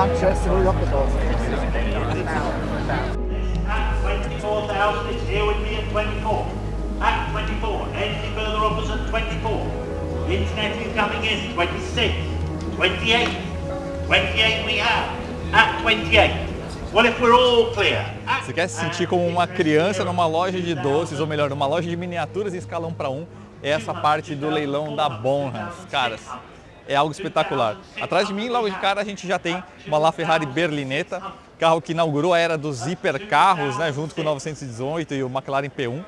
Manchester or Rocketball. At 24,000, it's here with me at 24. At 24, any further offers at 24. The internet is coming in, 26, 28, 28 we have, at 28. Well, if we're all clear. Você quer se sentir como uma criança numa loja de doces, ou melhor, numa loja de miniaturas em escala 1 para 1, é essa parte do leilão da Bonhams. Caras, é algo espetacular. Atrás de mim, logo de cara, a gente já tem uma LaFerrari Berlinetta, carro que inaugurou a era dos hipercarros, né, junto com o 918 e o McLaren P1.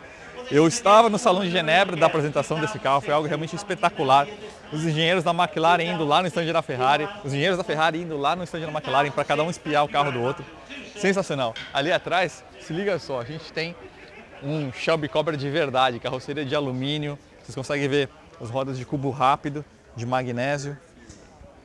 Eu estava no Salão de Genebra da apresentação desse carro, foi algo realmente espetacular. Os engenheiros da McLaren indo lá no stand da Ferrari, os engenheiros da Ferrari indo lá no stand da McLaren para cada um espiar o carro do outro. Sensacional. Ali atrás, se liga só, a gente tem um Shelby Cobra de verdade, carroceria de alumínio. Vocês conseguem ver as rodas de cubo rápido, de magnésio.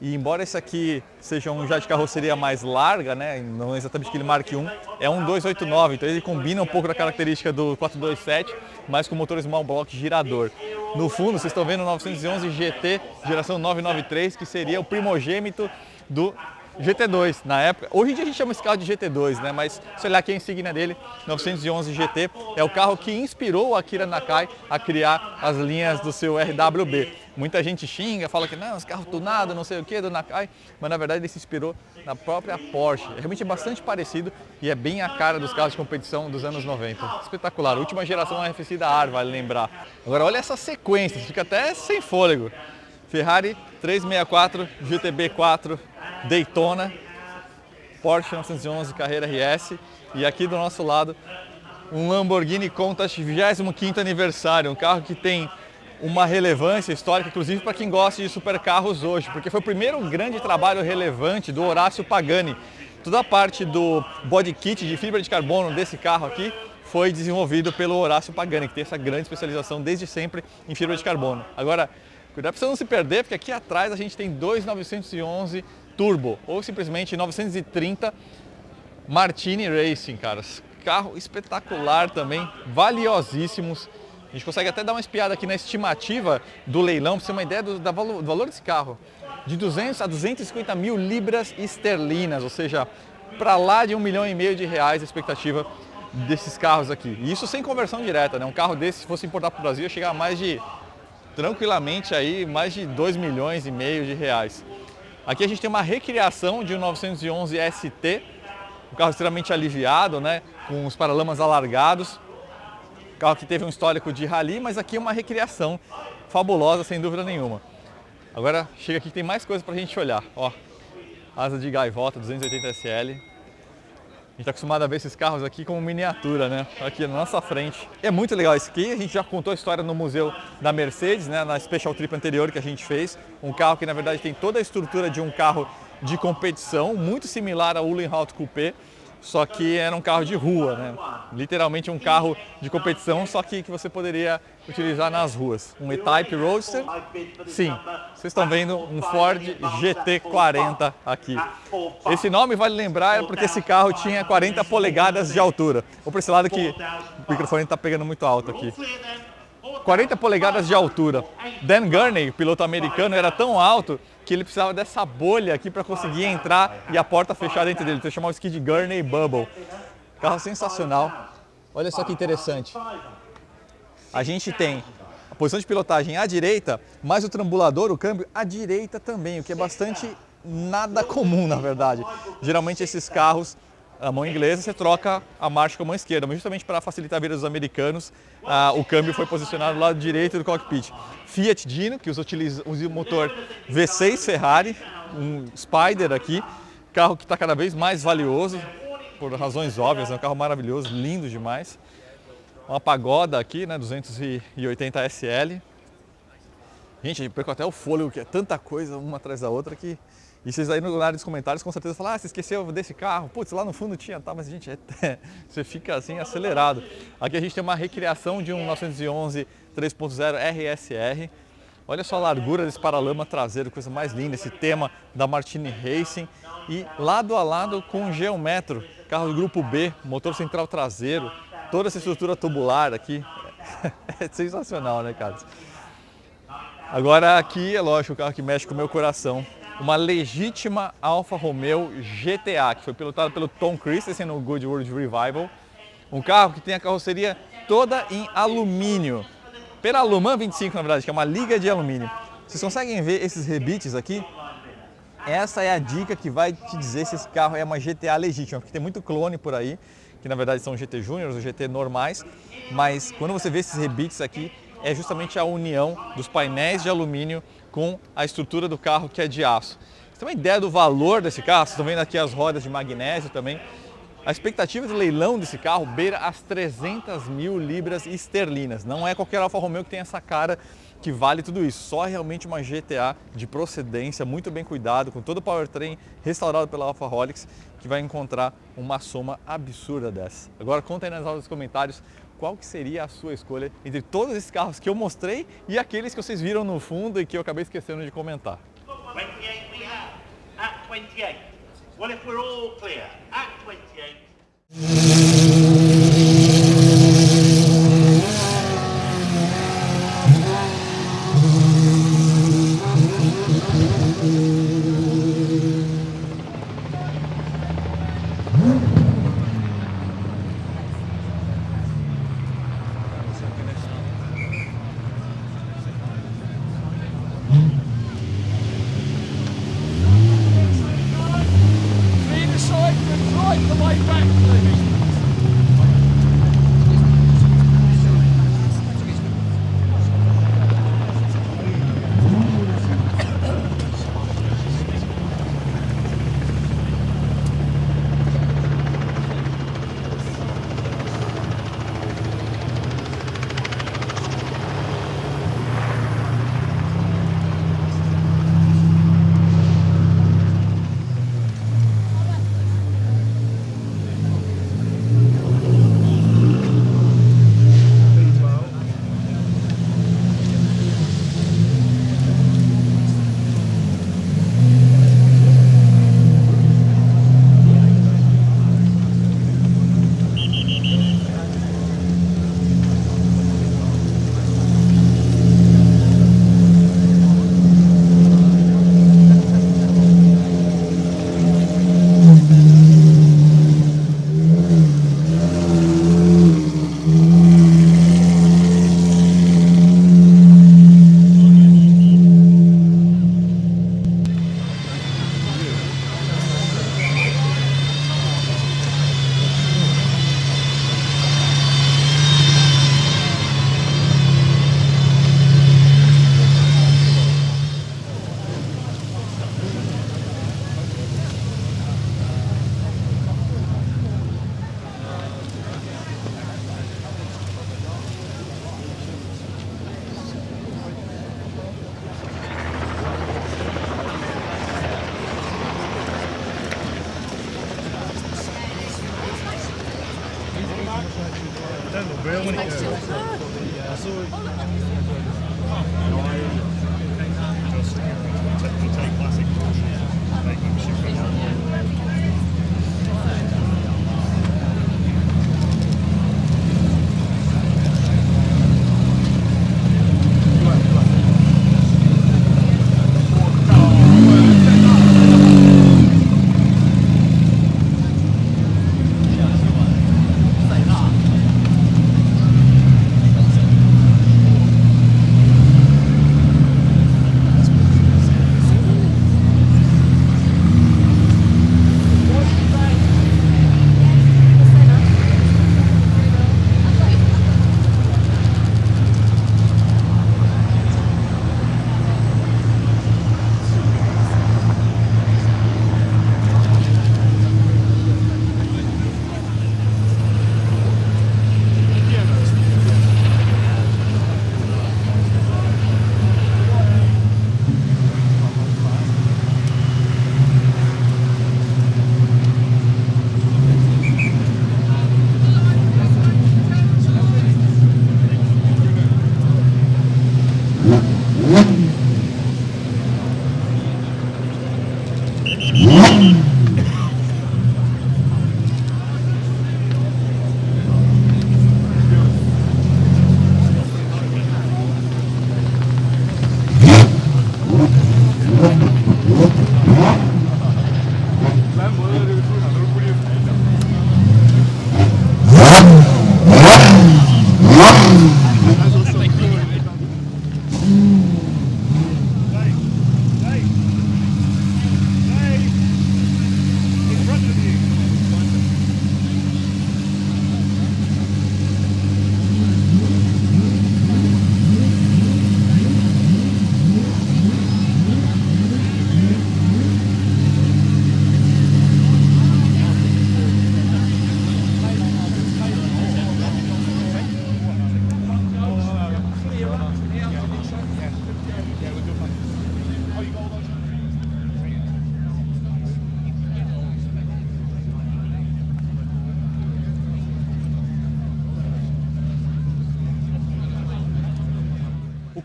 E embora esse aqui seja um já de carroceria mais larga, né, não exatamente aquele Mark I, é um 289, então ele combina um pouco da característica do 427, mas com motor small block girador. No fundo, vocês estão vendo o 911 GT geração 993, que seria o primogênito do GT2 na época. Hoje em dia a gente chama esse carro de GT2, né? Mas se olhar aqui a insígnia dele, 911 GT, é o carro que inspirou o Akira Nakai a criar as linhas do seu RWB. Muita gente xinga, fala que não, esse carro tunado, não sei o que, do Nakai, mas na verdade ele se inspirou na própria Porsche. É realmente bastante parecido e é bem a cara dos carros de competição dos anos 90. Espetacular, última geração RFC da AR, vale lembrar. Agora olha essa sequência, fica até sem fôlego. Ferrari 364, GTB4, Daytona, Porsche 911 Carrera RS e aqui do nosso lado um Lamborghini Countach 25º aniversário, um carro que tem uma relevância histórica, inclusive para quem gosta de supercarros hoje, porque foi o primeiro grande trabalho relevante do Horácio Pagani. Toda a parte do body kit de fibra de carbono desse carro aqui foi desenvolvido pelo Horácio Pagani, que tem essa grande especialização desde sempre em fibra de carbono. Agora, cuidado para você não se perder, porque aqui atrás a gente tem dois 911 Turbo, ou simplesmente 930 Martini Racing, caras. Carro espetacular também, valiosíssimos. A gente consegue até dar uma espiada aqui na estimativa do leilão, para você ter uma ideia do valor desse carro. De 200 a 250 mil libras esterlinas, ou seja, para lá de 1,5 milhão de reais a expectativa desses carros aqui. E isso sem conversão direta, né? Um carro desse, se fosse importar para o Brasil, ia chegar a mais de, tranquilamente, aí, mais de 2,5 milhões de reais. Aqui a gente tem uma recriação de um 911 ST, um carro extremamente aliviado, né? Com os paralamas alargados. Carro que teve um histórico de rally, mas aqui é uma recriação fabulosa, sem dúvida nenhuma. Agora chega aqui que tem mais coisa pra gente olhar. Ó, asa de gaivota 280 SL. A gente está acostumado a ver esses carros aqui como miniatura, né? Aqui na nossa frente. É muito legal isso aqui. A gente já contou a história no museu da Mercedes, né? Na Special Trip anterior que a gente fez. Um carro que na verdade tem toda a estrutura de um carro de competição, muito similar ao Uhlenhaut Coupé. Só que era um carro de rua, né? Literalmente um carro de competição, só que você poderia utilizar nas ruas. Um E-Type Roadster, sim, vocês estão vendo um Ford GT40 aqui. Esse nome, vale lembrar, é porque esse carro tinha 40 polegadas de altura. Vou para esse lado que o microfone está pegando muito alto aqui. 40 polegadas de altura. Dan Gurney, o piloto americano, era tão alto que ele precisava dessa bolha aqui para conseguir entrar e a porta fechar dentro dele. Então chamava isso aqui de Gurney Bubble. Carro sensacional. Olha só que interessante. A gente tem a posição de pilotagem à direita, mas o trambulador, o câmbio, à direita também, o que é bastante nada comum, na verdade. Geralmente esses carros, a mão inglesa, você troca a marcha com a mão esquerda, mas justamente para facilitar a vida dos americanos, o câmbio foi posicionado do lado direito do cockpit. Fiat Dino, que usa o motor V6 Ferrari, um Spider aqui, carro que está cada vez mais valioso, por razões óbvias, é um carro maravilhoso, lindo demais. Uma Pagoda aqui, né, 280 SL. Gente, eu perco até o fôlego, que é tanta coisa uma atrás da outra que... E vocês aí na área dos comentários com certeza falam, você esqueceu desse carro, putz, lá no fundo tinha, tá, mas gente, você fica assim acelerado. Aqui a gente tem uma recriação de um 911 3.0 RSR. Olha só a largura desse paralama traseiro, coisa mais linda, esse tema da Martini Racing. E lado a lado com um Geometro, carro do grupo B, motor central traseiro, toda essa estrutura tubular aqui. É sensacional, né, cara? Agora aqui é lógico o carro que mexe com o meu coração. uma legítima Alfa Romeo GTA, que foi pilotada pelo Tom Christensen no Goodwood Revival. Um carro que tem a carroceria toda em alumínio, pela Aluman 25 na verdade, que é uma liga de alumínio. Vocês conseguem ver esses rebites aqui? Essa é a dica que vai te dizer se esse carro é uma GTA legítima, porque tem muito clone por aí, que na verdade são GT Juniors ou GT normais, mas quando você vê esses rebites aqui, é justamente a união dos painéis de alumínio com a estrutura do carro, que é de aço. Você tem uma ideia do valor desse carro? Vocês estão vendo aqui as rodas de magnésio também. A expectativa de leilão desse carro beira as 300 mil libras esterlinas. Não é qualquer Alfa Romeo que tem essa cara que vale tudo isso. Só realmente uma GTA de procedência, muito bem cuidado, com todo o powertrain restaurado pela Alfaholics, que vai encontrar uma soma absurda dessa. Agora conta aí nas aulas dos comentários qual que seria a sua escolha entre todos esses carros que eu mostrei e aqueles que vocês viram no fundo e que eu acabei esquecendo de comentar. 28 we have. At 28. Well, if we're all clear, at 28.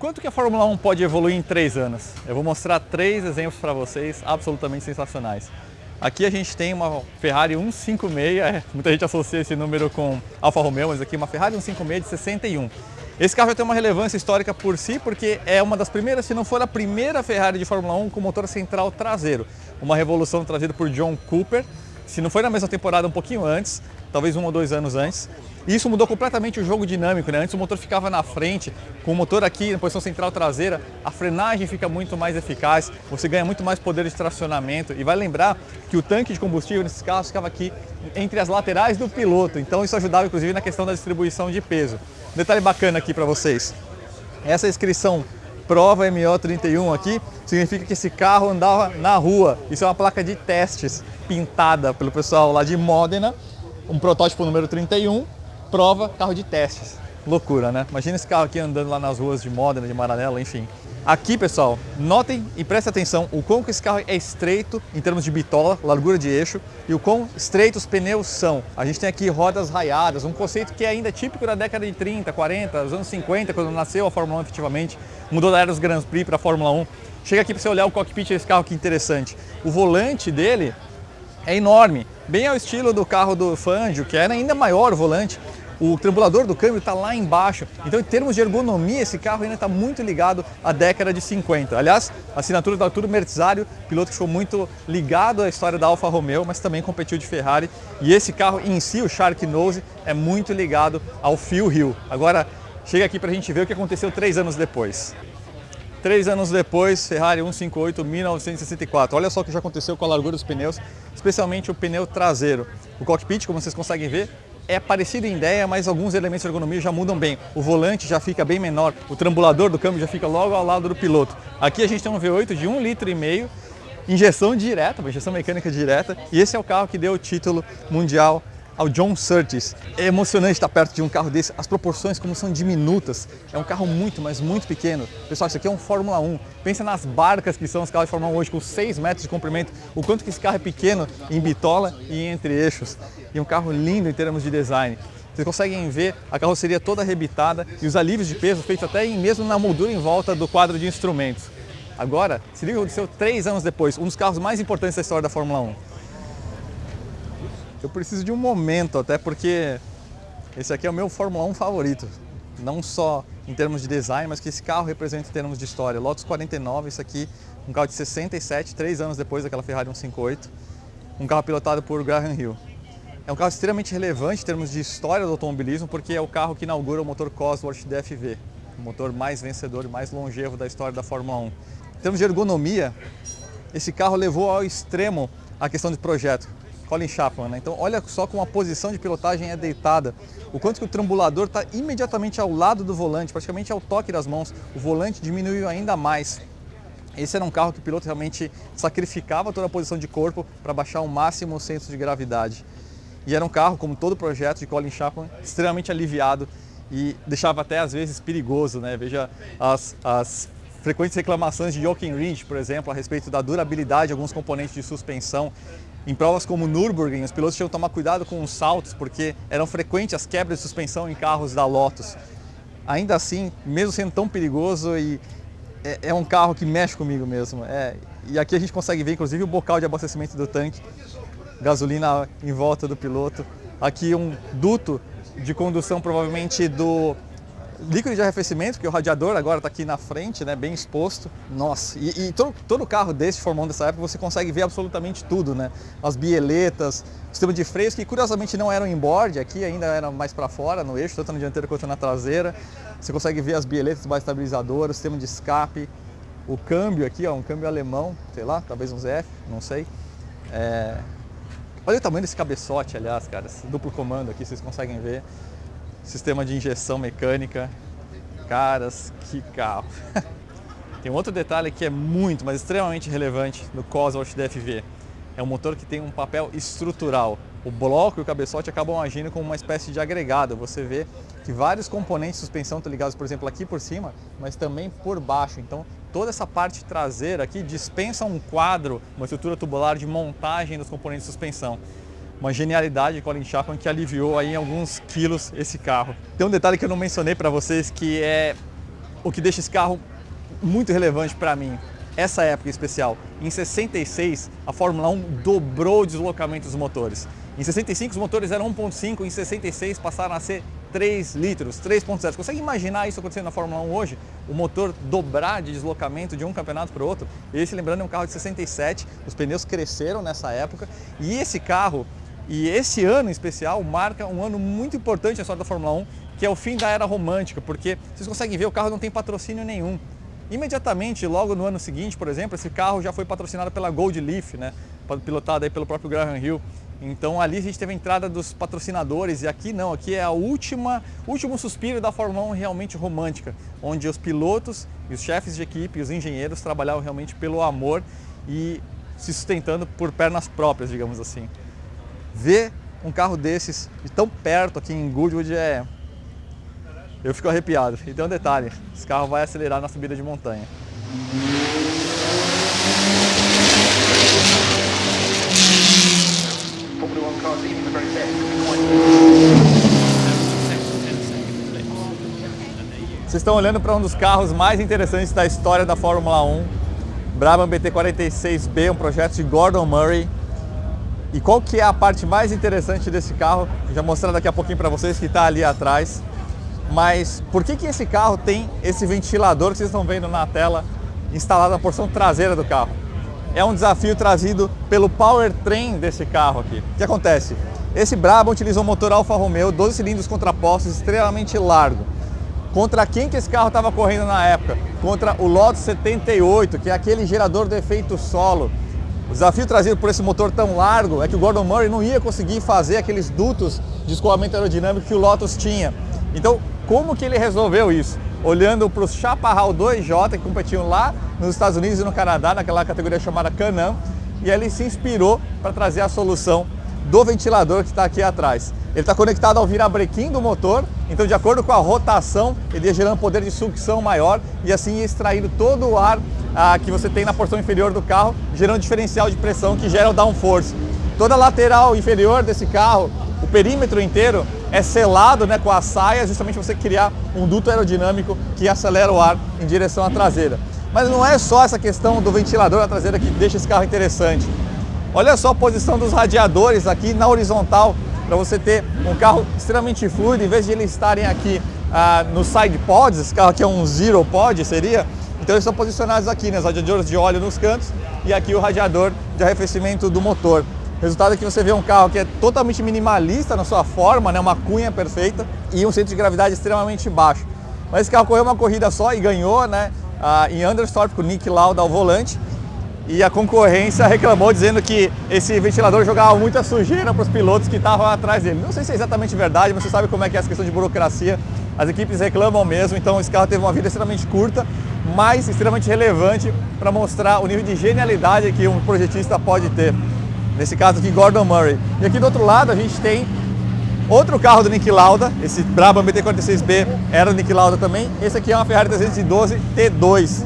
quanto que a Fórmula 1 pode evoluir em 3 anos? Eu vou mostrar 3 exemplos para vocês absolutamente sensacionais. Aqui a gente tem uma Ferrari 156, muita gente associa esse número com Alfa Romeo, mas aqui uma Ferrari 156 de 61. Esse carro já tem uma relevância histórica por si, porque é uma das primeiras, se não for a primeira Ferrari de Fórmula 1 com motor central traseiro. Uma revolução trazida por John Cooper, se não foi na mesma temporada, um pouquinho antes, talvez 1 ou 2 anos antes. E isso mudou completamente o jogo dinâmico, né? Antes o motor ficava na frente, com o motor aqui na posição central traseira, a frenagem fica muito mais eficaz, você ganha muito mais poder de tracionamento. E vai lembrar que o tanque de combustível nesses carros ficava aqui entre as laterais do piloto, então isso ajudava inclusive na questão da distribuição de peso. Um detalhe bacana aqui para vocês, essa inscrição Prova MO31 aqui, significa que esse carro andava na rua. Isso é uma placa de testes pintada pelo pessoal lá de Modena, um protótipo número 31, prova, carro de testes. Loucura, né? Imagina esse carro aqui andando lá nas ruas de Modena, de Maranello, enfim. Aqui, pessoal, notem e prestem atenção o quão que esse carro é estreito em termos de bitola, largura de eixo, e o quão estreitos os pneus são. A gente tem aqui rodas raiadas, um conceito que é ainda típico da década de 30, 40, dos anos 50, quando nasceu a Fórmula 1 efetivamente, mudou da era dos Grand Prix para a Fórmula 1. Chega aqui para você olhar o cockpit desse carro, que interessante. O volante dele é enorme, bem ao estilo do carro do Fangio, que era ainda maior o volante. O trambulador do câmbio está lá embaixo, então em termos de ergonomia esse carro ainda está muito ligado à década de 50. Aliás, a assinatura do Arturo Merzario, piloto que foi muito ligado à história da Alfa Romeo, mas também competiu de Ferrari. E esse carro em si, o Shark Nose, é muito ligado ao Phil Hill. Agora, chega aqui para a gente ver o que aconteceu 3 anos depois. 3 anos depois, Ferrari 158 1964. Olha só o que já aconteceu com a largura dos pneus, especialmente o pneu traseiro. O cockpit, como vocês conseguem ver, é parecido em ideia, mas alguns elementos de ergonomia já mudam bem. O volante já fica bem menor, o trambulador do câmbio já fica logo ao lado do piloto. Aqui a gente tem um V8 de 1,5 litros, injeção direta, uma injeção mecânica direta, e esse é o carro que deu o título mundial ao John Surtees. É emocionante estar perto de um carro desse, as proporções como são diminutas, é um carro muito, mas muito pequeno. Pessoal, isso aqui é um Fórmula 1, pensa nas barcas que são os carros de Fórmula 1 hoje, com 6 metros de comprimento, o quanto que esse carro é pequeno em bitola e entre eixos. E um carro lindo em termos de design. Vocês conseguem ver a carroceria toda arrebitada e os alívios de peso feitos até mesmo na moldura em volta do quadro de instrumentos. Agora, se liga o que aconteceu 3 anos depois, um dos carros mais importantes da história da Fórmula 1. Eu preciso de um momento, até porque esse aqui é o meu Fórmula 1 favorito. Não só em termos de design, mas que esse carro representa em termos de história. Lotus 49, isso aqui, um carro de 67, 3 anos depois daquela Ferrari 158. Um carro pilotado por Graham Hill. É um carro extremamente relevante em termos de história do automobilismo, porque é o carro que inaugura o motor Cosworth DFV, o motor mais vencedor e mais longevo da história da Fórmula 1. Em termos de ergonomia, esse carro levou ao extremo a questão de projeto. Colin Chapman, né? Então olha só como a posição de pilotagem é deitada, o quanto que o trambulador está imediatamente ao lado do volante, praticamente ao toque das mãos, o volante diminuiu ainda mais. Esse era um carro que o piloto realmente sacrificava toda a posição de corpo para baixar ao máximo o centro de gravidade. E era um carro, como todo o projeto de Colin Chapman, extremamente aliviado e deixava até às vezes perigoso, né? Veja as frequentes reclamações de Jochen Rindt, por exemplo, a respeito da durabilidade de alguns componentes de suspensão. Em provas como Nürburgring, os pilotos tinham que tomar cuidado com os saltos, porque eram frequentes as quebras de suspensão em carros da Lotus. Ainda assim, mesmo sendo tão perigoso, é um carro que mexe comigo mesmo. E aqui a gente consegue ver, inclusive, o bocal de abastecimento do tanque, gasolina em volta do piloto. Aqui um duto de condução, provavelmente do líquido de arrefecimento, porque o radiador agora está aqui na frente, né, bem exposto. Nossa, e todo carro desse, Fórmula 1 dessa época, você consegue ver absolutamente tudo, né? As bieletas, o sistema de freios, que curiosamente não eram em board, aqui ainda eram mais para fora, no eixo, tanto na dianteira quanto na traseira. Você consegue ver as bieletas mais estabilizadoras, o sistema de escape, o câmbio aqui, ó, um câmbio alemão, sei lá, talvez um ZF, não sei. Olha o tamanho desse cabeçote, aliás, cara, esse duplo comando aqui, vocês conseguem ver. Sistema de injeção mecânica, caras, que carro. Tem um outro detalhe que é muito, mas extremamente relevante no Cosworth DFV. É um motor que tem um papel estrutural. O bloco e o cabeçote acabam agindo como uma espécie de agregado. Você vê que vários componentes de suspensão estão ligados, por exemplo, aqui por cima, mas também por baixo. Então, toda essa parte traseira aqui dispensa um quadro, uma estrutura tubular de montagem dos componentes de suspensão. Uma genialidade de Colin Chapman que aliviou aí em alguns quilos esse carro. Tem um detalhe que eu não mencionei para vocês que é o que deixa esse carro muito relevante para mim, essa época em especial. Em 66, a Fórmula 1 dobrou o deslocamento dos motores. Em 65 os motores eram 1.5, em 66 passaram a ser 3 litros, 3.0. Você consegue imaginar isso acontecendo na Fórmula 1 hoje? O motor dobrar de deslocamento de um campeonato para o outro? Esse, lembrando, é um carro de 67, os pneus cresceram nessa época e esse carro, e esse ano em especial, marca um ano muito importante na história da Fórmula 1, que é o fim da era romântica, porque vocês conseguem ver, o carro não tem patrocínio nenhum. Imediatamente, logo no ano seguinte, por exemplo, esse carro já foi patrocinado pela Gold Leaf, né? Pilotado aí pelo próprio Graham Hill. Então ali a gente teve a entrada dos patrocinadores e aqui não, aqui é o último suspiro da Fórmula 1 realmente romântica, onde os pilotos e os chefes de equipe, os engenheiros trabalhavam realmente pelo amor e se sustentando por pernas próprias, digamos assim. Ver um carro desses de tão perto aqui em Goodwood eu fico arrepiado. E tem um detalhe, esse carro vai acelerar na subida de montanha. Vocês estão olhando para um dos carros mais interessantes da história da Fórmula 1, Brabham BT46B, um projeto de Gordon Murray. E qual que é a parte mais interessante desse carro? Eu já vou mostrar daqui a pouquinho para vocês, que está ali atrás. Mas por que esse carro tem esse ventilador que vocês estão vendo na tela instalado na porção traseira do carro? É um desafio trazido pelo powertrain desse carro aqui. O que acontece? Esse Brabham utiliza um motor Alfa Romeo, 12 cilindros contrapostos, extremamente largo. Contra quem que esse carro estava correndo na época? Contra o Lotus 78, que é aquele gerador de efeito solo. O desafio trazido por esse motor tão largo é que o Gordon Murray não ia conseguir fazer aqueles dutos de escoamento aerodinâmico que o Lotus tinha. Então, como que ele resolveu isso? Olhando para os Chaparral 2J, que competiam lá nos Estados Unidos e no Canadá, naquela categoria chamada Can-Am, e ele se inspirou para trazer a solução do ventilador que está aqui atrás. Ele está conectado ao virabrequim do motor, então de acordo com a rotação, ele ia gerando poder de sucção maior e assim ia extraindo todo o ar que você tem na porção inferior do carro, gerando diferencial de pressão que gera o downforce. Toda a lateral inferior desse carro, o perímetro inteiro é selado, né, com as saias, justamente para você criar um duto aerodinâmico que acelera o ar em direção à traseira. Mas não é só essa questão do ventilador na traseira que deixa esse carro interessante. Olha só a posição dos radiadores aqui na horizontal, para você ter um carro extremamente fluido, em vez de eles estarem aqui nos side pods, esse carro aqui é um zero pod, seria? Então eles estão posicionados aqui, né, os radiadores de óleo nos cantos e aqui o radiador de arrefecimento do motor. O resultado é que você vê um carro que é totalmente minimalista na sua forma, né, uma cunha perfeita e um centro de gravidade extremamente baixo. Mas esse carro correu uma corrida só e ganhou, né, em Anderstorp com o Nick Lauda ao volante. E a concorrência reclamou dizendo que esse ventilador jogava muita sujeira para os pilotos que estavam atrás dele. Não sei se é exatamente verdade, mas você sabe como é que é essa questão de burocracia. As equipes reclamam mesmo, então esse carro teve uma vida extremamente curta, mas extremamente relevante para mostrar o nível de genialidade que um projetista pode ter. Nesse caso aqui, Gordon Murray. E aqui do outro lado a gente tem outro carro do Nick Lauda, esse Brabham BT46B era do Nick Lauda também. Esse aqui é uma Ferrari 312 T2.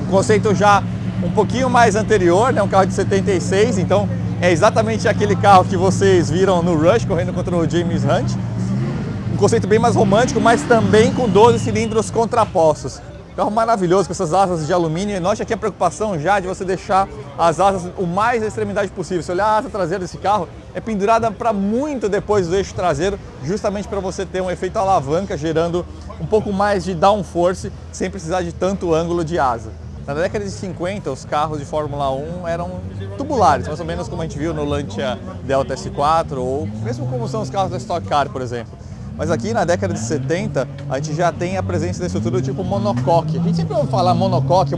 Um conceito já um pouquinho mais anterior, né? Um carro de 76, então é exatamente aquele carro que vocês viram no Rush, correndo contra o James Hunt. Um conceito bem mais romântico, mas também com 12 cilindros contrapostos. Carro maravilhoso, com essas asas de alumínio. E note aqui a preocupação já de você deixar as asas o mais à extremidade possível. Se olhar a asa traseira desse carro, é pendurada para muito depois do eixo traseiro, justamente para você ter um efeito alavanca, gerando um pouco mais de downforce, sem precisar de tanto ângulo de asa. Na década de 50, os carros de Fórmula 1 eram tubulares, mais ou menos como a gente viu no Lancia Delta S4, ou mesmo como são os carros da Stock Car, por exemplo. Mas aqui na década de 70, a gente já tem a presença da estrutura do tipo monocoque. A gente sempre ouve falar monocoque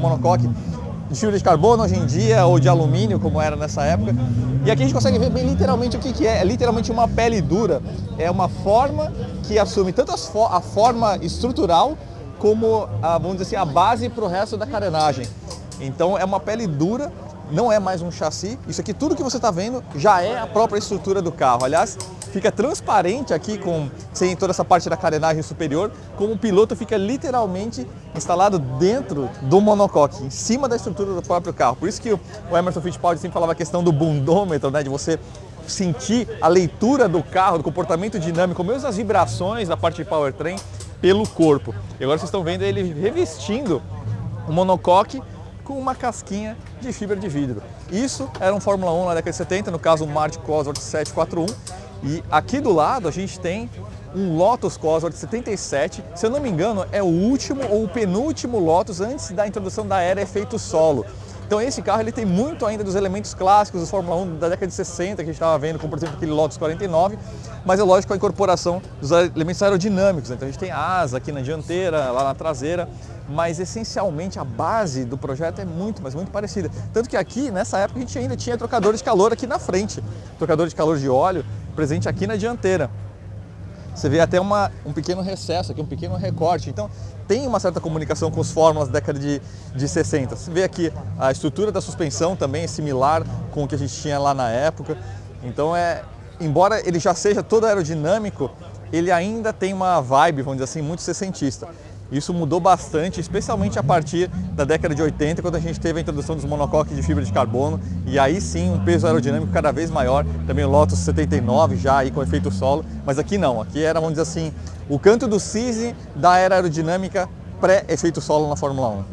de fibra de carbono hoje em dia, ou de alumínio, como era nessa época. E aqui a gente consegue ver bem literalmente o que é. É literalmente uma pele dura. É uma forma que assume tanto a forma estrutural, como, vamos dizer assim, a base para o resto da carenagem. Então é uma pele dura, não é mais um chassi. Isso aqui, tudo que você está vendo, já é a própria estrutura do carro. Aliás, fica transparente aqui, sem toda essa parte da carenagem superior, como o piloto fica literalmente instalado dentro do monocoque, em cima da estrutura do próprio carro. Por isso que o Emerson Fittipaldi sempre falava a questão do bundômetro, né, de você sentir a leitura do carro, do comportamento dinâmico, mesmo as vibrações da parte de powertrain, pelo corpo. E agora vocês estão vendo ele revestindo o monocoque com uma casquinha de fibra de vidro. Isso era um Fórmula 1 na década de 70, no caso o Martin Cosworth 741. E aqui do lado a gente tem um Lotus Cosworth 77, se eu não me engano é o último ou o penúltimo Lotus antes da introdução da era efeito solo. Então esse carro ele tem muito ainda dos elementos clássicos do Fórmula 1 da década de 60 que a gente estava vendo, como por exemplo aquele Lotus 49, mas é lógico a incorporação dos elementos aerodinâmicos. Então a gente tem asa aqui na dianteira, lá na traseira, mas essencialmente a base do projeto é muito, mas muito parecida. Tanto que aqui, nessa época, a gente ainda tinha trocador de calor aqui na frente, trocador de calor de óleo presente aqui na dianteira. Você vê até um pequeno recesso aqui, um pequeno recorte. Então tem uma certa comunicação com os Fórmulas da década de 60. Você vê aqui a estrutura da suspensão também é similar com o que a gente tinha lá na época. Então embora ele já seja todo aerodinâmico, ele ainda tem uma vibe, vamos dizer assim, muito sessentista. Isso mudou bastante, especialmente a partir da década de 80, quando a gente teve a introdução dos monocoques de fibra de carbono, e aí sim um peso aerodinâmico cada vez maior, também o Lotus 79 já aí com efeito solo, mas aqui não, aqui era, vamos dizer assim, o canto do cisne da era aerodinâmica pré-efeito solo na Fórmula 1.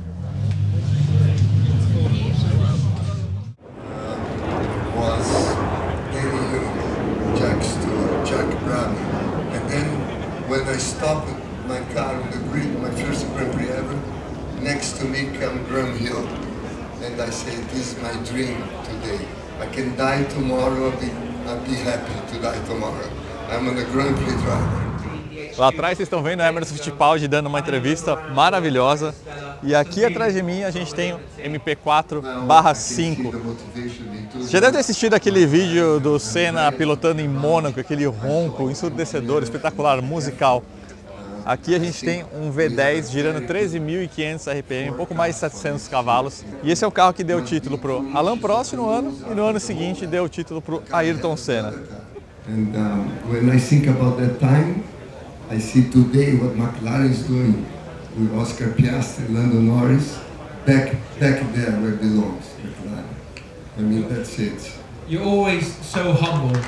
Was Danny Jack Stewart, Jack Brabham, and then when I stopped my car on the grid, my first Grand Prix ever, next to me come Graham Hill, and I say, this is my dream today. I can die tomorrow, I'll be happy to die tomorrow. I'm on the Grand Prix driver. Lá atrás vocês estão vendo a Emerson Fittipaldi dando uma entrevista maravilhosa. E aqui atrás de mim a gente tem o MP4/5. Você já deve ter assistido aquele vídeo do Senna pilotando em Mônaco, aquele ronco ensurdecedor, espetacular, musical. Aqui a gente tem um V10 girando 13.500 RPM, um pouco mais de 700 cavalos. E esse é o carro que deu o título para o Alain Prost no ano, e no ano seguinte deu o título para o Ayrton Senna. And when I think about that time, I see today what McLaren is doing with Oscar Piastri, Lando Norris, back there where it belongs, McLaren. I mean, that's it. You're always so humble.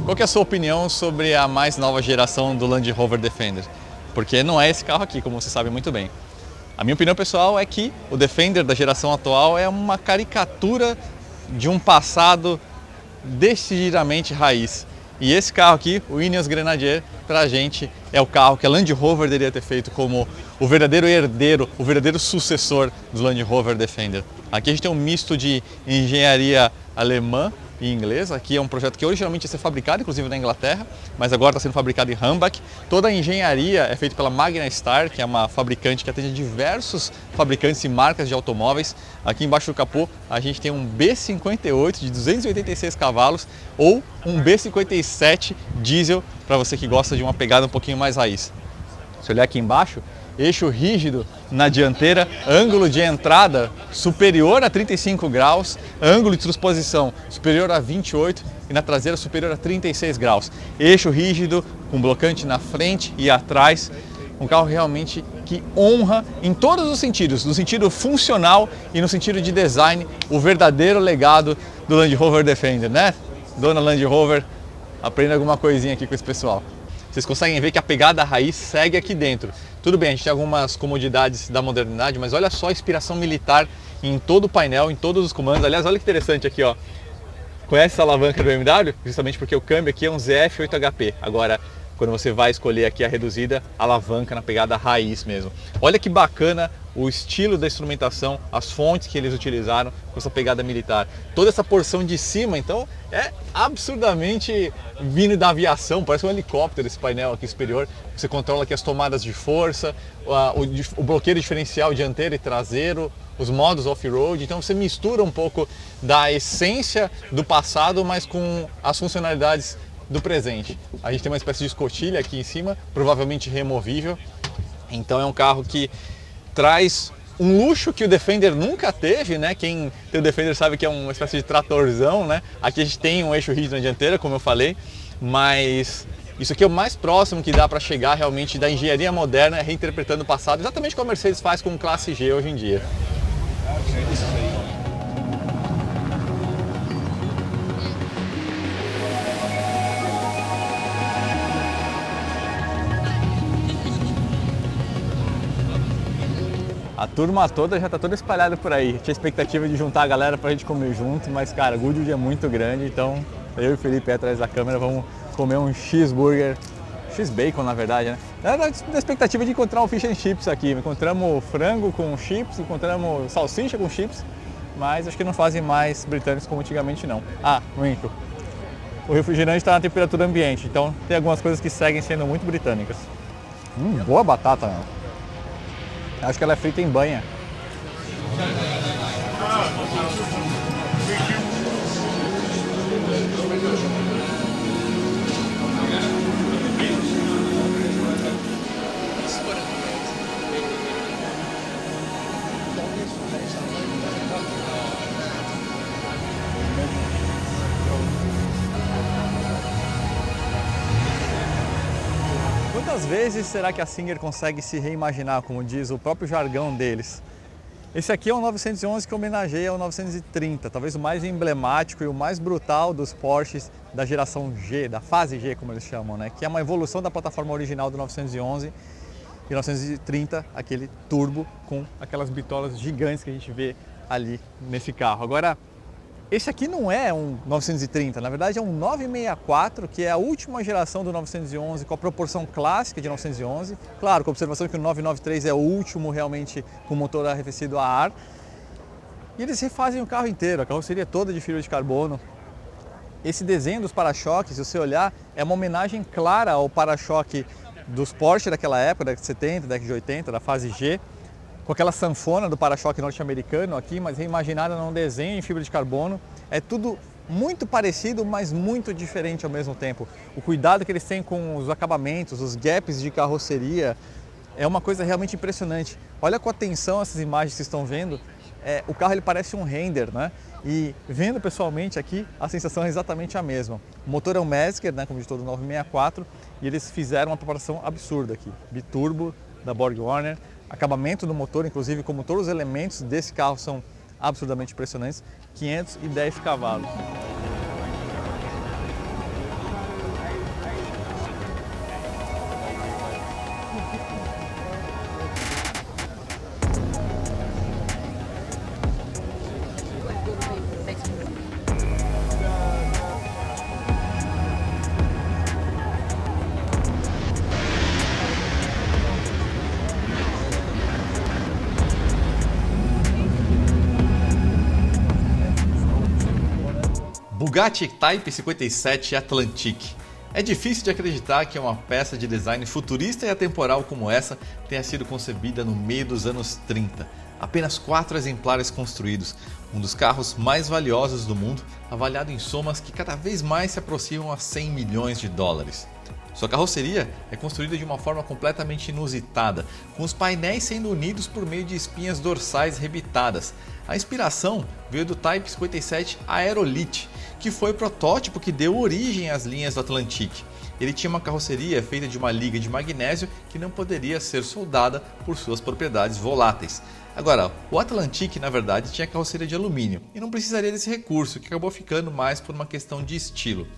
Qual que é a sua opinião sobre a mais nova geração do Land Rover Defender? Porque não é esse carro aqui, como você sabe muito bem. A minha opinião pessoal é que o Defender da geração atual é uma caricatura de um passado decididamente raiz. E esse carro aqui, o Ineos Grenadier, pra gente é o carro que a Land Rover deveria ter feito como o verdadeiro herdeiro, o verdadeiro sucessor do Land Rover Defender. Aqui a gente tem um misto de engenharia alemã e inglês. Aqui é um projeto que originalmente ia ser fabricado, inclusive na Inglaterra, mas agora está sendo fabricado em Hambach. Toda a engenharia é feita pela Magna Star, que é uma fabricante que atende diversos fabricantes e marcas de automóveis. Aqui embaixo do capô a gente tem um B58 de 286 cavalos ou um B57 diesel, para você que gosta de uma pegada um pouquinho mais raiz. Se olhar aqui embaixo, eixo rígido na dianteira, ângulo de entrada superior a 35 graus, ângulo de transposição superior a 28 e na traseira superior a 36 graus. Eixo rígido com blocante na frente e atrás, um carro realmente que honra em todos os sentidos, no sentido funcional e no sentido de design, o verdadeiro legado do Land Rover Defender, né? Dona Land Rover, aprenda alguma coisinha aqui com esse pessoal. Vocês conseguem ver que a pegada raiz segue aqui dentro. Tudo bem, a gente tem algumas comodidades da modernidade, mas olha só a inspiração militar em todo o painel, em todos os comandos. Aliás, olha que interessante aqui, ó. Conhece essa alavanca do BMW? Justamente porque o câmbio aqui é um ZF 8HP. Agora, quando você vai escolher aqui a reduzida, alavanca na pegada raiz mesmo. Olha que bacana o estilo da instrumentação, as fontes que eles utilizaram com essa pegada militar. Toda essa porção de cima, então, é absurdamente vindo da aviação, parece um helicóptero esse painel aqui superior. Você controla aqui as tomadas de força, o bloqueio diferencial dianteiro e traseiro, os modos off-road, então você mistura um pouco da essência do passado, mas com as funcionalidades do presente. A gente tem uma espécie de escotilha aqui em cima, provavelmente removível, então é um carro que traz um luxo que o Defender nunca teve, né? Quem tem o Defender sabe que é uma espécie de tratorzão, né? Aqui a gente tem um eixo rígido na dianteira, como eu falei, mas isso aqui é o mais próximo que dá para chegar realmente da engenharia moderna, reinterpretando o passado, exatamente como a Mercedes faz com o Classe G hoje em dia. A turma toda já está toda espalhada por aí. Tinha expectativa de juntar a galera pra gente comer junto, mas cara, Goodwood é muito grande, então eu e o Felipe atrás da câmera vamos comer um cheeseburger, X-Bacon na verdade, né? Era da expectativa de encontrar um fish and chips aqui. Encontramos frango com chips, encontramos salsicha com chips, mas acho que não fazem mais britânicos como antigamente não. Ah, muito. O refrigerante está na temperatura ambiente, então tem algumas coisas que seguem sendo muito britânicas. Boa batata, né? Acho que ela é frita em banha. Quantas vezes será que a Singer consegue se reimaginar, como diz o próprio jargão deles? Esse aqui é um 911 que homenageia o 930, talvez o mais emblemático e o mais brutal dos Porsches da geração G, da fase G, como eles chamam, né? Que é uma evolução da plataforma original do 911 e 930, aquele turbo com aquelas bitolas gigantes que a gente vê ali nesse carro. Agora, esse aqui não é um 930, na verdade é um 964, que é a última geração do 911 com a proporção clássica de 911. Claro, com a observação que o 993 é o último realmente com motor arrefecido a ar. E eles refazem o carro inteiro, a carroceria toda de fibra de carbono. Esse desenho dos para-choques, se você olhar, é uma homenagem clara ao para-choque dos Porsche daquela época, década de 70, década de 80, da fase G, com aquela sanfona do para-choque norte-americano aqui, mas reimaginada num desenho em fibra de carbono. É tudo muito parecido, mas muito diferente ao mesmo tempo. O cuidado que eles têm com os acabamentos, os gaps de carroceria, é uma coisa realmente impressionante. Olha com atenção essas imagens que vocês estão vendo. O carro ele parece um render, né? E vendo pessoalmente aqui, a sensação é exatamente a mesma. O motor é um Mezger, né, como de todo 964, e eles fizeram uma preparação absurda aqui. Biturbo da Borg-Warner. Acabamento do motor, inclusive, como todos os elementos desse carro são absurdamente impressionantes, 510 cavalos. Bugatti Type 57 Atlantique. É difícil de acreditar que uma peça de design futurista e atemporal como essa tenha sido concebida no meio dos anos 30. Apenas 4 exemplares construídos, um dos carros mais valiosos do mundo, avaliado em somas que cada vez mais se aproximam a 100 milhões de dólares. Sua carroceria é construída de uma forma completamente inusitada, com os painéis sendo unidos por meio de espinhas dorsais rebitadas. A inspiração veio do Type 57 Aerolite, que foi o protótipo que deu origem às linhas do Atlantique. Ele tinha uma carroceria feita de uma liga de magnésio que não poderia ser soldada por suas propriedades voláteis. Agora, o Atlantique na verdade tinha carroceria de alumínio e não precisaria desse recurso, que acabou ficando mais por uma questão de estilo.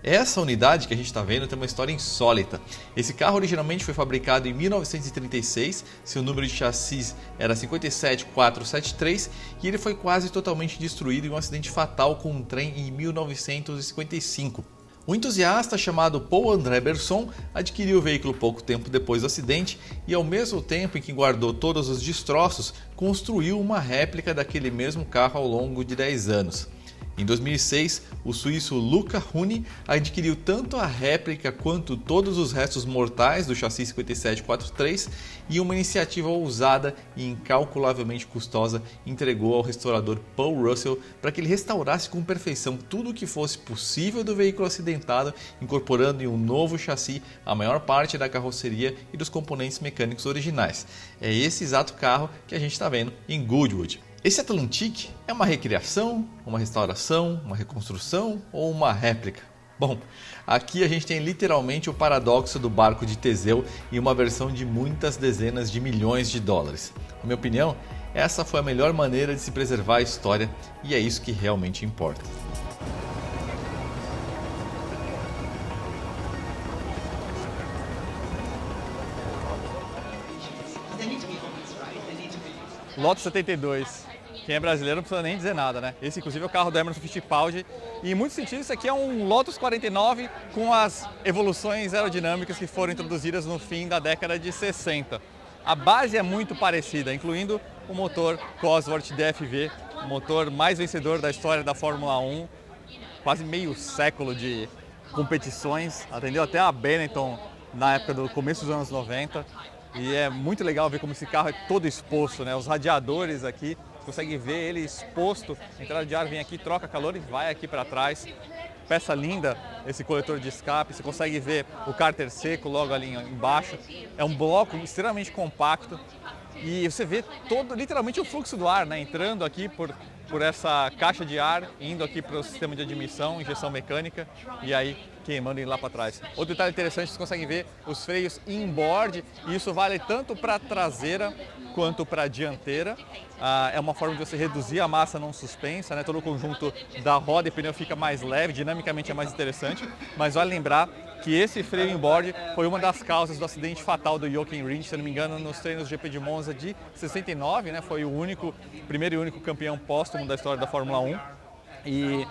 Essa unidade que a gente está vendo tem uma história insólita. Esse carro originalmente foi fabricado em 1936, seu número de chassi era 57473 e ele foi quase totalmente destruído em um acidente fatal com um trem em 1955. O entusiasta chamado Paul André Berson adquiriu o veículo pouco tempo depois do acidente e, ao mesmo tempo em que guardou todos os destroços, construiu uma réplica daquele mesmo carro ao longo de 10 anos. Em 2006, o suíço Luca Huni adquiriu tanto a réplica quanto todos os restos mortais do chassi 5743 e uma iniciativa ousada e incalculavelmente custosa entregou ao restaurador Paul Russell para que ele restaurasse com perfeição tudo o que fosse possível do veículo acidentado, incorporando em um novo chassi a maior parte da carroceria e dos componentes mecânicos originais. É esse exato carro que a gente está vendo em Goodwood. Esse Atlantique é uma recriação, uma restauração, uma reconstrução ou uma réplica? Bom, aqui a gente tem literalmente o paradoxo do barco de Teseu e uma versão de muitas dezenas de milhões de dólares. Na minha opinião, essa foi a melhor maneira de se preservar a história e é isso que realmente importa. Lotus 72. Quem é brasileiro não precisa nem dizer nada, né? Esse, inclusive, é o carro do Emerson Fittipaldi. E, em muitos sentidos, isso aqui é um Lotus 49 com as evoluções aerodinâmicas que foram introduzidas no fim da década de 60. A base é muito parecida, incluindo o motor Cosworth DFV, o motor mais vencedor da história da Fórmula 1. Quase meio século de competições, atendeu até a Benetton na época do começo dos anos 90. E é muito legal ver como esse carro é todo exposto, né? Os radiadores aqui, você consegue ver ele exposto, a entrada de ar vem aqui, troca calor e vai aqui para trás. Peça linda esse coletor de escape, você consegue ver o cárter seco logo ali embaixo. É um bloco extremamente compacto e você vê todo, literalmente o fluxo do ar, né? Entrando aqui por essa caixa de ar, indo aqui para o sistema de admissão, injeção mecânica e aí queimando lá para trás. Outro detalhe interessante, vocês conseguem ver os freios inboard e isso vale tanto para a traseira quanto para a dianteira. É uma forma de você reduzir a massa não suspensa, né? Todo o conjunto da roda e pneu fica mais leve, dinamicamente é mais interessante, mas vale lembrar que esse freio inboard foi uma das causas do acidente fatal do Jochen Rindt, se não me engano, nos treinos do GP de Monza de 69, né? Foi o primeiro e único campeão póstumo da história da Fórmula 1. E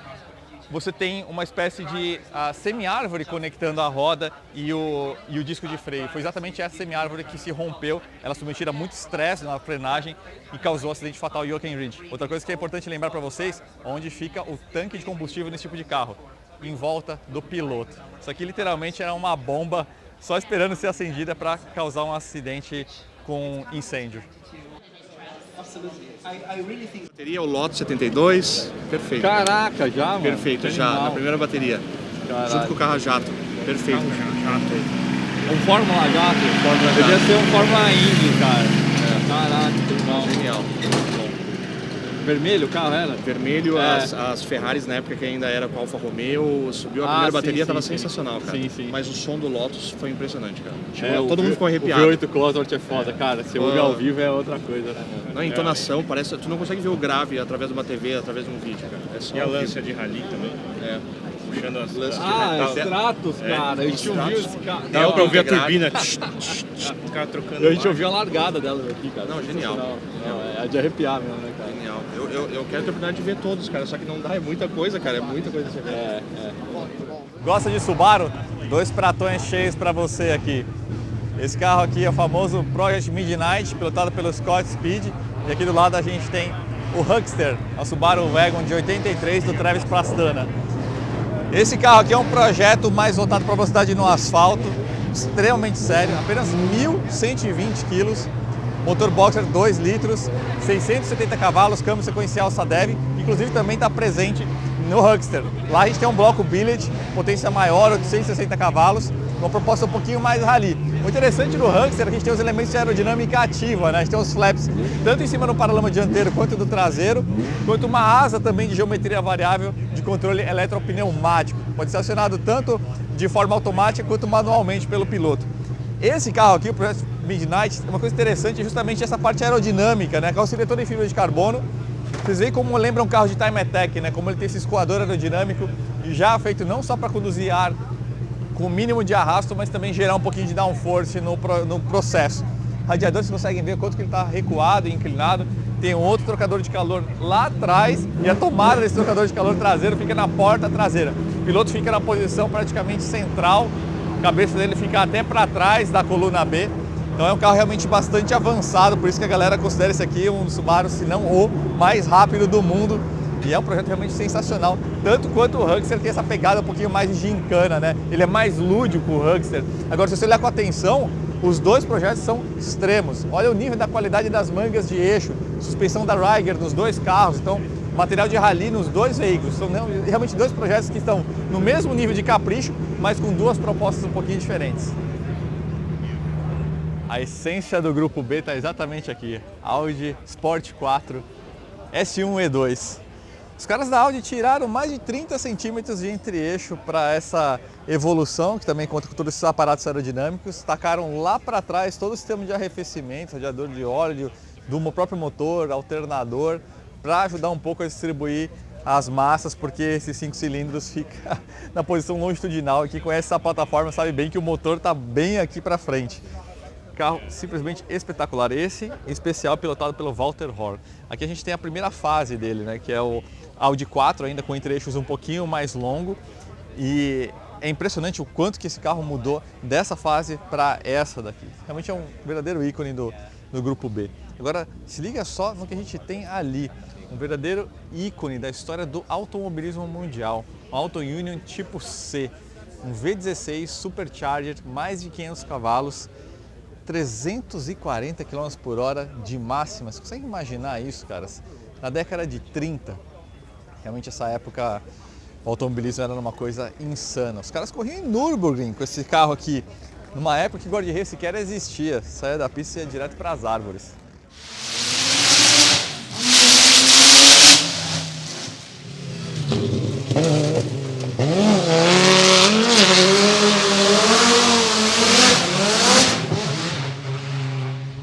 você tem uma espécie de semi-árvore conectando a roda e o disco de freio. Foi exatamente essa semi-árvore que se rompeu, ela submetida a muito estresse na frenagem e causou o acidente fatal ao Jochen Rindt. Outra coisa que é importante lembrar para vocês, onde fica o tanque de combustível nesse tipo de carro, em volta do piloto. Isso aqui literalmente era uma bomba só esperando ser acendida para causar um acidente com incêndio. Bateria, o Lotus 72, perfeito. Caraca, já, mano? Perfeito, já, na primeira bateria. Caraca. Junto com o carro a jato, perfeito. Um Fórmula jato? Podia ser um Fórmula Indy, cara. Caraca, que legal. Genial. Vermelho o carro era? Vermelho, as Ferraris na época que ainda era com a Alfa Romeo, subiu a primeira bateria, estava sensacional, cara. Sim. Mas o som do Lotus foi impressionante, cara. Todo mundo ficou arrepiado. O V8 Cosworth é foda, cara. Se ouve ao vivo é outra coisa, né? Na entonação, parece tu não consegue ver o grave através de uma TV, através de um vídeo, cara. É só e a lança de rally também. É. Puxando as lanças de Stratos, cara. A gente ouviu esse carro. Dá pra ouvir a turbina. O cara trocando. A gente ouviu a largada dela aqui, cara. Não, genial. Não, é de arrepiar mesmo, né, cara? Genial. Eu quero ter a oportunidade de ver todos, cara. Só que não dá, é muita coisa, cara. É muita coisa de você ver. Gosta de Subaru? 2 pratões cheios pra você aqui. Esse carro aqui é o famoso Project Midnight, pilotado pelo Scott Speed. E aqui do lado a gente tem o Huckster, a Subaru Wagon de 83 do Travis Pastrana. Esse carro aqui é um projeto mais voltado para velocidade no asfalto, extremamente sério, apenas 1.120 quilos, motor boxer 2 litros, 670 cavalos, câmbio sequencial SADEV, inclusive também está presente no Huckster. Lá a gente tem um bloco billet, potência maior, 860 cavalos, uma proposta um pouquinho mais rally. O interessante do Huckster é que a gente tem os elementos de aerodinâmica ativa, né? A gente tem os flaps tanto em cima do paralama dianteiro quanto do traseiro, quanto uma asa também de geometria variável de controle eletropneumático. Pode ser acionado tanto de forma automática quanto manualmente pelo piloto. Esse carro aqui, o Project Midnight, uma coisa interessante é justamente essa parte aerodinâmica, né? A carroceria toda em fibra de carbono. Vocês veem como lembra um carro de Time Attack, né? Como ele tem esse escoador aerodinâmico e já feito não só para conduzir ar com o mínimo de arrasto, mas também gerar um pouquinho de downforce no processo. Radiador, vocês conseguem ver quanto que ele está recuado e inclinado. Tem um outro trocador de calor lá atrás e a tomada desse trocador de calor traseiro fica na porta traseira. piloto fica na posição praticamente central, a cabeça dele fica até para trás da coluna B. Então é um carro realmente bastante avançado, por isso que a galera considera esse aqui um Subaru, se não o mais rápido do mundo. E é um projeto realmente sensacional, tanto quanto o Hugster tem essa pegada um pouquinho mais de gincana, né? Ele é mais lúdico, o Hugster. Agora, se você olhar com atenção, os dois projetos são extremos. Olha o nível da qualidade das mangas de eixo, suspensão da Ryger nos dois carros, então material de rally nos dois veículos. São realmente dois projetos que estão no mesmo nível de capricho, mas com duas propostas um pouquinho diferentes. A essência do grupo B está exatamente aqui, Audi Sport 4 S1 E2. Os caras da Audi tiraram mais de 30 centímetros de entre-eixo para essa evolução, que também conta com todos esses aparatos aerodinâmicos. Tacaram lá para trás todo o sistema de arrefecimento, radiador de óleo, do próprio motor, alternador, para ajudar um pouco a distribuir as massas, porque esses 5 cilindros ficam na posição longitudinal. E quem conhece essa plataforma sabe bem que o motor está bem aqui para frente. Carro simplesmente espetacular. Esse em especial pilotado pelo Walter Horr. Aqui a gente tem a primeira fase dele, né, que é o Audi 4, ainda com entre-eixos um pouquinho mais longo, e é impressionante o quanto que esse carro mudou dessa fase para essa daqui. Realmente é um verdadeiro ícone do grupo B. Agora, se liga só no que a gente tem ali, um verdadeiro ícone da história do automobilismo mundial, um Auto Union tipo C, um V16 Supercharger, mais de 500 cavalos, 340 km por hora de máxima. Você consegue imaginar isso, caras? Na década de 30, realmente essa época o automobilismo era uma coisa insana. Os caras corriam em Nürburgring com esse carro aqui, numa época que guarda-reio sequer existia. Saia da pista e ia direto para as árvores.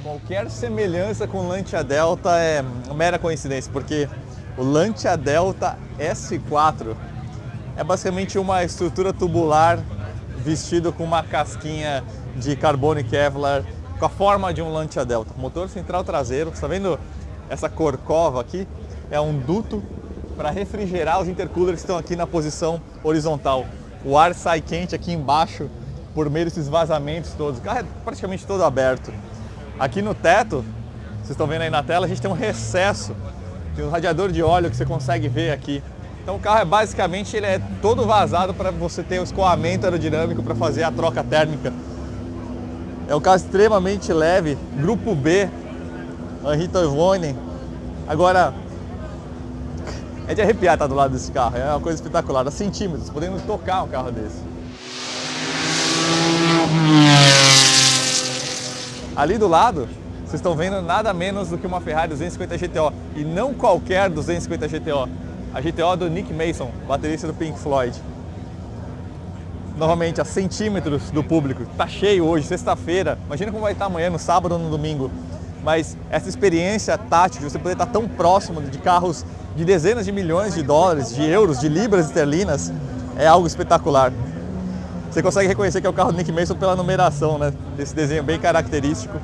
Qualquer semelhança com o Lancia Delta é mera coincidência, porque o Lancia Delta S4 é basicamente uma estrutura tubular vestido com uma casquinha de carbono e Kevlar com a forma de um Lancia Delta. Motor central traseiro, você está vendo essa corcova aqui? É um duto para refrigerar os intercoolers que estão aqui na posição horizontal. O ar sai quente aqui embaixo por meio desses vazamentos todos. O carro é praticamente todo aberto. Aqui no teto, vocês estão vendo aí na tela, a gente tem um recesso, tem um radiador de óleo que você consegue ver aqui. Então o carro é basicamente, ele é todo vazado para você ter o escoamento aerodinâmico para fazer a troca térmica. É um carro extremamente leve, grupo B, Henri Toivonen. Agora, é de arrepiar estar do lado desse carro, é uma coisa espetacular, a centímetros, podendo tocar um carro desse. Ali do lado, vocês estão vendo nada menos do que uma Ferrari 250 GTO, e não qualquer 250 GTO, a GTO do Nick Mason, baterista do Pink Floyd. Novamente, a centímetros do público, tá cheio hoje, sexta-feira, imagina como vai estar amanhã, no sábado ou no domingo, mas essa experiência tátil, de você poder estar tão próximo de carros de dezenas de milhões de dólares, de euros, de libras esterlinas, é algo espetacular. Você consegue reconhecer que é o carro do Nick Mason pela numeração, né? Desse desenho bem característico.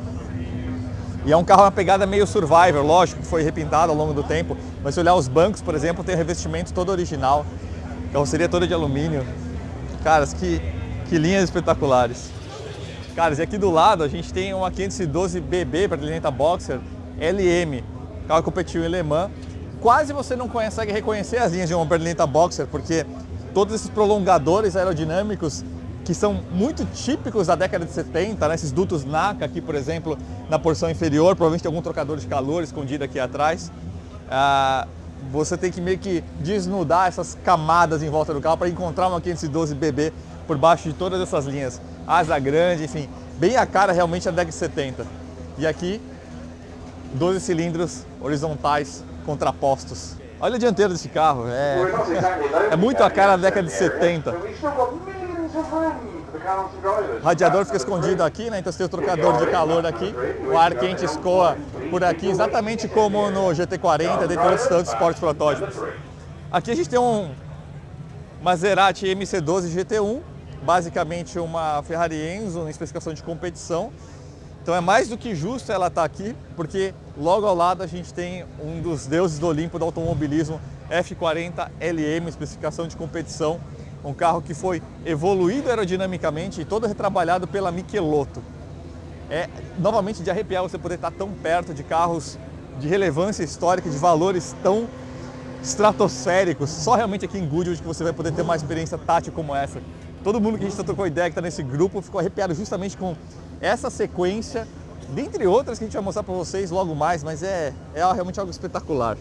E é um carro, uma pegada meio Survivor, lógico que foi repintado ao longo do tempo, mas se olhar os bancos, por exemplo, tem o revestimento todo original, carroceria toda de alumínio. Caras, que linhas espetaculares. Caras, e aqui do lado a gente tem uma 512 BB para Berlinetta Boxer LM, carro que competiu em Le Mans. Quase você não consegue reconhecer as linhas de uma Berlinetta Boxer, porque todos esses prolongadores aerodinâmicos que são muito típicos da década de 70, né? Esses dutos NACA aqui, por exemplo, na porção inferior, provavelmente tem algum trocador de calor escondido aqui atrás. Você tem que meio que desnudar essas camadas em volta do carro para encontrar uma 512 BB por baixo de todas essas linhas. Asa grande, enfim, bem a cara realmente da década de 70. E aqui, 12 cilindros horizontais contrapostos. Olha a dianteira desse carro, é muito a cara da década de 70. O radiador fica escondido aqui, né? Então você tem o trocador de calor aqui, o ar quente escoa por aqui, exatamente como no GT40, dentre outros tantos esportes protótipos. Aqui a gente tem um Maserati MC12 GT1, basicamente uma Ferrari Enzo em especificação de competição. Então é mais do que justo ela estar aqui, porque logo ao lado a gente tem um dos deuses do Olimpo do automobilismo, F40 LM, especificação de competição. um carro que foi evoluído aerodinamicamente e todo retrabalhado pela Michelotto. É novamente de arrepiar você poder estar tão perto de carros de relevância histórica, de valores tão estratosféricos. Só realmente aqui em Goodwood que você vai poder ter uma experiência tátil como essa. Todo mundo que a gente trocou ideia, que está nesse grupo, ficou arrepiado justamente com essa sequência, dentre outras que a gente vai mostrar para vocês logo mais, mas é realmente algo espetacular.